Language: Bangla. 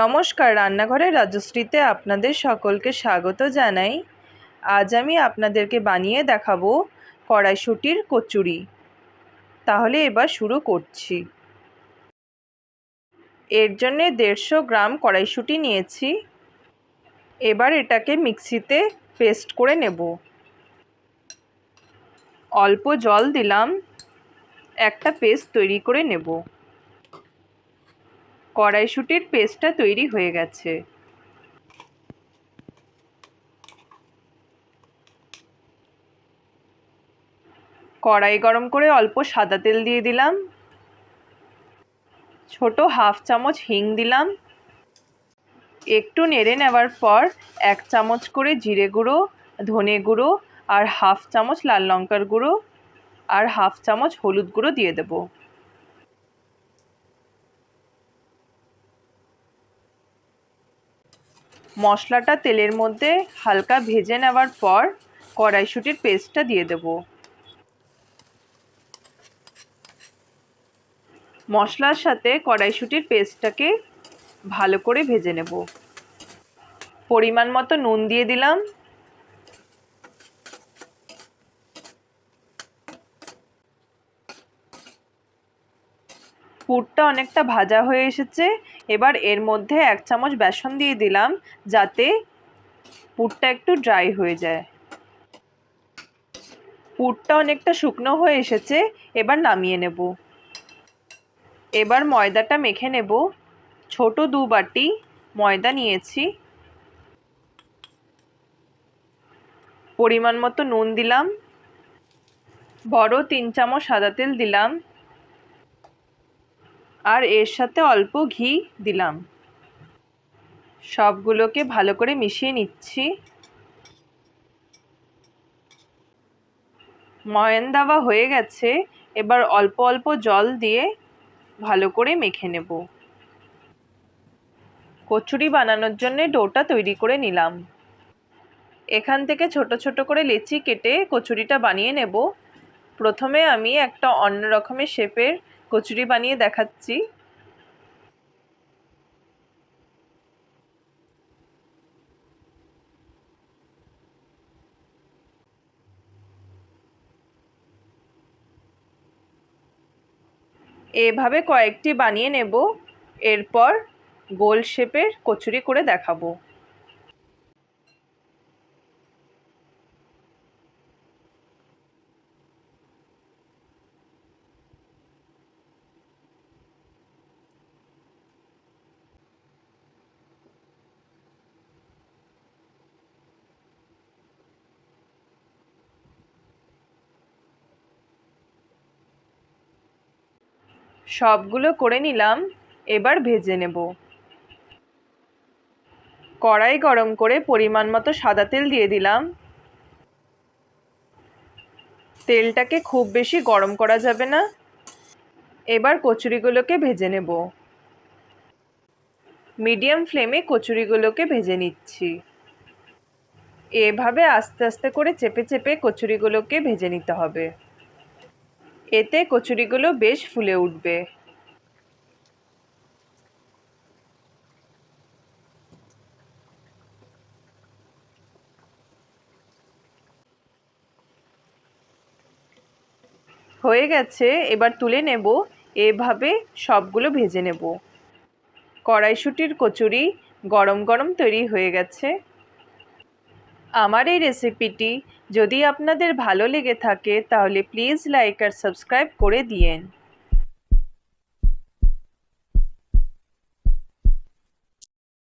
নমস্কার, রান্নাঘরে রাজশ্রীতে আপনাদের সকলকে স্বাগত জানাই। আজ আমি আপনাদেরকে বানিয়ে দেখাবো কড়াইশুঁটির কচুরি। তাহলে এবার শুরু করছি। এর জন্যে 150 গ্রাম কড়াইশুঁটি নিয়েছি। এবার এটাকে মিক্সিতে পেস্ট করে নেব। অল্প জল দিলাম, একটা পেস্ট তৈরি করে নেব। কড়াইশুঁটির পেস্টটা তৈরি হয়ে গেছে। কড়াই গরম করে অল্প সাদা তেল দিয়ে দিলাম। ছোট হাফ চামচ হিং দিলাম। একটু নেড়ে নেওয়ার পর 1 চামচ করে জিরে গুঁড়ো, ধনে গুঁড়ো আর হাফ চামচ লাল লঙ্কার গুঁড়ো আর হাফ চামচ হলুদ গুঁড়ো দিয়ে দেব। মশলাটা তেলের মধ্যে হালকা ভেজে নেওয়ার পর কড়াইশুঁটির পেস্টটা দিয়ে দেব। মশলার সাথে কড়াইশুঁটির পেস্টটাকে ভালো করে ভেজে নেব। পরিমাণ মতো নুন দিয়ে দিলাম। পুরটা অনেকটা ভাজা হয়ে এসেছে। এবার এর মধ্যে 1 চামচ বেসন দিয়ে দিলাম, যাতে পুরটা একটু ড্রাই হয়ে যায়। পুরটা অনেকটা শুকনো হয়ে এসেছে, এবার নামিয়ে নেব। এবার ময়দাটা মেখে নেব। ছোট 2 বাটি ময়দা নিয়েছি। পরিমাণ মতো নুন দিলাম। বড় 3 চামচ সাদা তেল দিলাম আর এর সাথে অল্প ঘি দিলাম। সবগুলোকে ভালো করে মিশিয়ে নিচ্ছি। ময়ান দেওয়া হয়ে গেছে। এবার অল্প অল্প জল দিয়ে ভালো করে মেখে নেব। কচুরি বানানোর জন্য ডোটা তৈরি করে নিলাম। এখান থেকে ছোট ছোট করে লেচি কেটে কচুরিটা বানিয়ে নেব। প্রথমে আমি একটা অন্য রকমের শেপের কচুরি বানিয়ে দেখাচ্ছি। এভাবে কয়েকটি বানিয়ে নেব। এরপর গোল শেপের কচুরি করে দেখাবো। সবগুলো করে নিলাম। এবার ভেজে নেব। কড়াই গরম করে পরিমাণ মতো সাদা তেল দিয়ে দিলাম। তেলটাকে খুব বেশি গরম করা যাবে না। এবার কচুরিগুলোকে ভেজে নেব। মিডিয়াম ফ্লেমে কচুরিগুলোকে ভেজে নিচ্ছি। এভাবে আস্তে আস্তে করে চেপে চেপে কচুরিগুলোকে ভেজে নিতে হবে। এতে কচুরিগুলো বেশ ফুলে উঠবে। হয়ে গেছে, এবার তুলে নেব। এভাবে সবগুলো ভেজে নেব। কড়াইশুঁটির কচুরি গরম গরম তৈরি হয়ে গেছে। আমার এই রেসিপিটি যদি আপনাদের ভালো লেগে থাকে তাহলে প্লিজ লাইক আর সাবস্ক্রাইব করে দিয়েন।